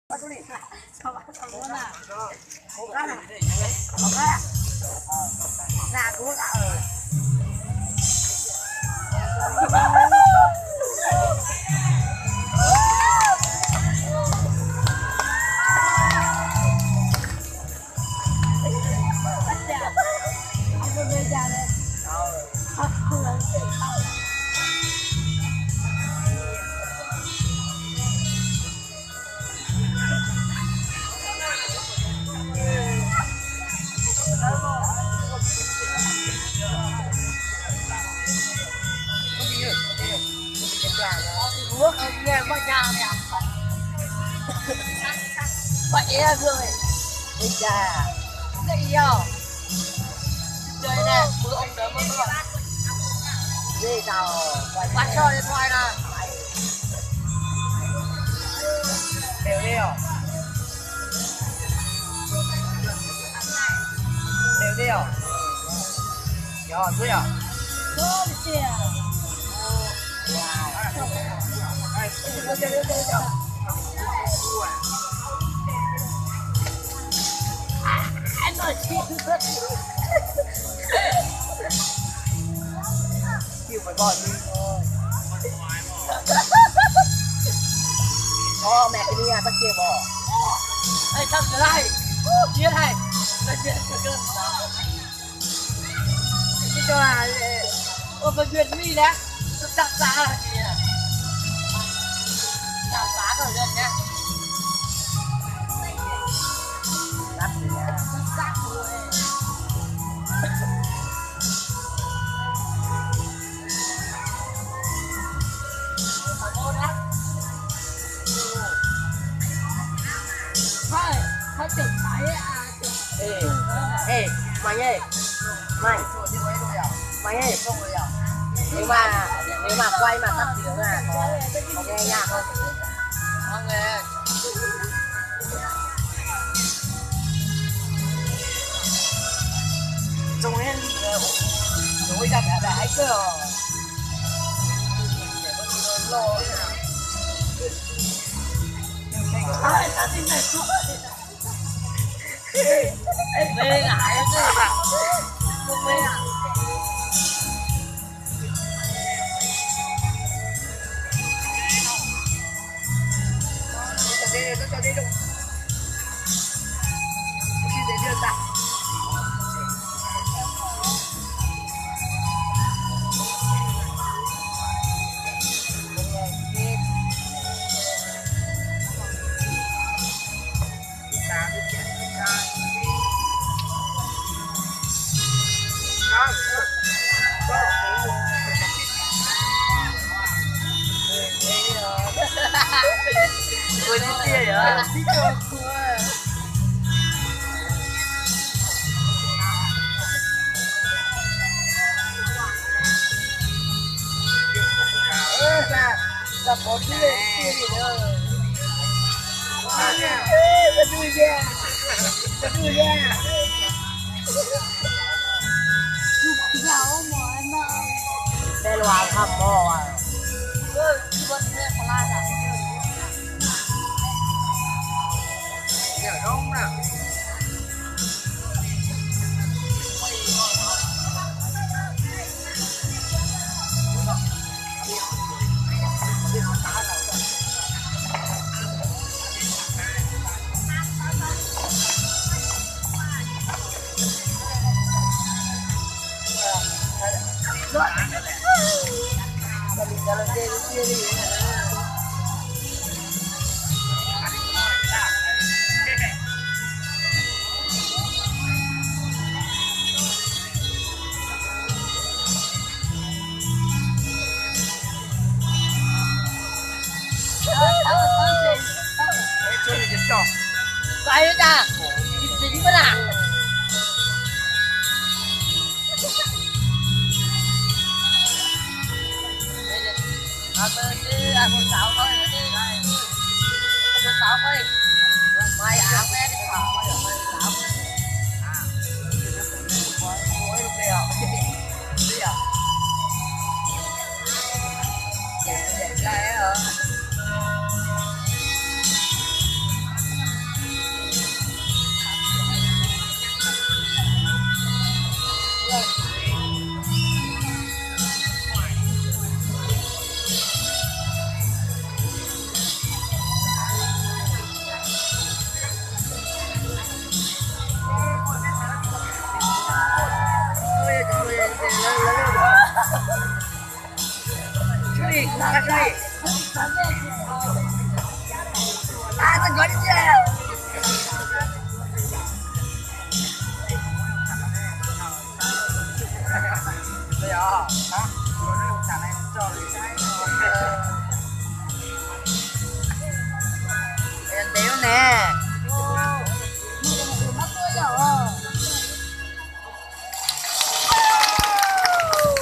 Vậy rồi. Ôi cha. Cái gì không? Chơi nè, bữa ông đỡ mơ rồi. Gì nào? Bắt cho điện thoại nè. Đều đều. Đều đều. Rồi, vui à? Rồi, chị à. Wow. Kêu phải gọi đi thôi. Mẹ cái đi à, tao kêu bỏ. Ê, thằng cái này. Chia này. Tao chia cái cơn. Cái cho là phải duyệt mi đấy. Tao đặt giá là gì à? Đặt giá rồi gần nha. Đắt rồi nha. Đắt rồi. Thôi chụp máy à. Ê, mày ơi. Mày ơi. Nếu mà quay mà tắt tiếng à, có nghe nhạc không? Không nghe. Trông em đối ra cả đại cơ. Lo ai ta tin này không? Mê lại chứ mà. Không mê à? Cho đi đâu? Khi để đưa ta. Ôi đi tia hả? Đi cho cô à. Là có tia gì nữa. Cái đuôi ra. Cái đuôi ra. Chụp gạo mà em ơi. Đây là thầm bò à. Vẫn nghe có lai à? Dạ không nè. Quay nữa cha. Dính quá à. Con 6 thôi đi. Con 6 thôi. Mai áo nghe đi hả? Mai áo. Ôi lúc này à. Đi à. Vậy hả? Cái gì? À, tao gọi đi chứ. Đây à? Hả?